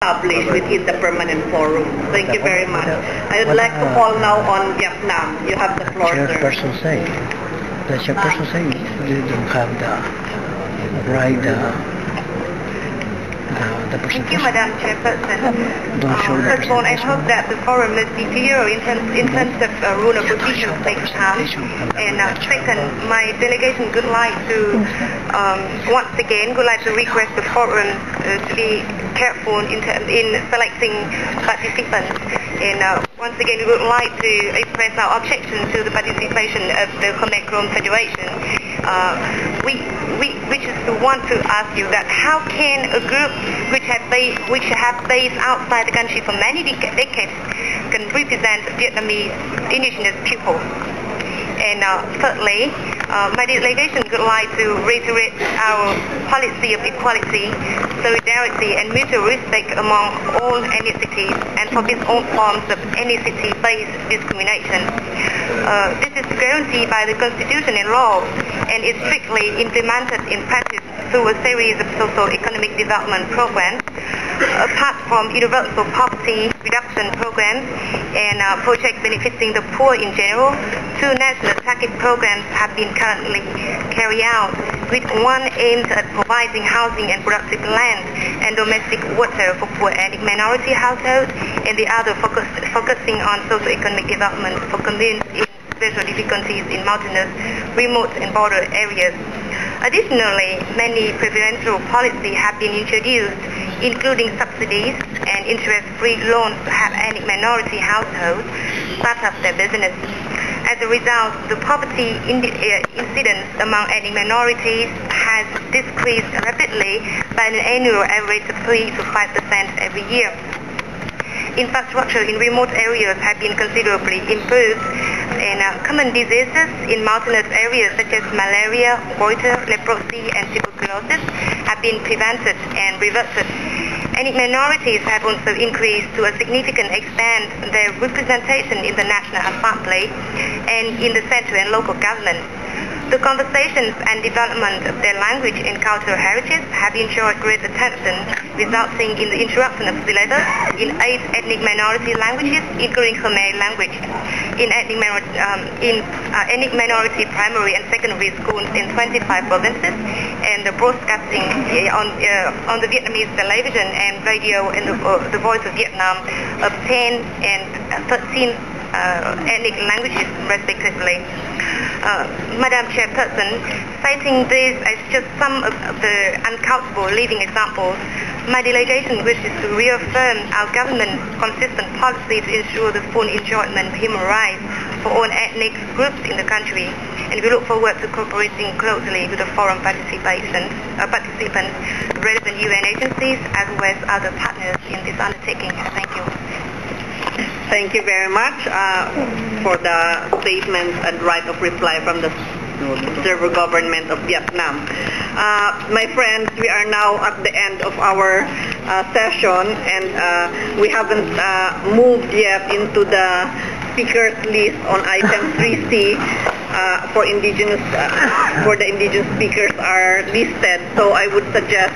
published within the permanent forum. Thank you very much. I would like to call now on Vietnam. You have the floor, sir. Chairperson say, the chairperson say you don't have the right the presentation. Thank you, Madam Chairperson. First of all, I hope that the forum must be clear in terms of rule of procedure takes time. And second, my delegation would like to once again request the forum to be careful in selecting participants. And once again, we would like to express our objection to the participation of the Khmer Krom Federation. We just want to ask you that how can a group which have based outside the country for many decades can represent Vietnamese indigenous people? And thirdly, my delegation would like to reiterate our policy of equality, solidarity, and mutual respect among all ethnicities and forbid all forms of ethnicity-based discrimination. This is guaranteed by the Constitution and law and is strictly implemented in practice through a series of socio-economic development programs. Apart from universal poverty reduction programs and projects benefiting the poor in general, two national target programs have been currently carried out, with one aimed at providing housing and productive land and domestic water for poor ethnic minority households, and the other focusing on socio-economic development for communities in special difficulties in mountainous, remote and border areas. Additionally, many preferential policies have been introduced, including subsidies and interest-free loans to help ethnic minority households start up their business. As a result, the poverty incidence among ethnic minorities has decreased rapidly by an annual average of 3 to 5% every year. Infrastructure in remote areas have been considerably improved, and common diseases in mountainous areas such as malaria, goiter, leprosy, and tuberculosis have been prevented and reverted. Ethnic minorities have also increased to a significant extent their representation in the National Assembly and in the central and local government. The conversations and development of their language and cultural heritage have enjoyed great attention, resulting in the introduction of syllabus in 8 ethnic minority languages, including Khmer language, in ethnic minority primary and secondary schools in 25 provinces, and the broadcasting on the Vietnamese television and radio in the Voice of Vietnam of 10 and 13 ethnic languages respectively. Madam Chairperson, citing these as just some of the uncountable living examples, my delegation wishes to reaffirm our government's consistent policy to ensure the full enjoyment of human rights for all ethnic groups in the country, and we look forward to cooperating closely with the forum participants, relevant UN agencies, as well as other partners in this undertaking. Thank you. Thank you very much for the statements and right of reply from the observer government of Vietnam. My friends, we are now at the end of our session, and we haven't moved yet into the speakers list on item 3C for the indigenous speakers are listed. So I would suggest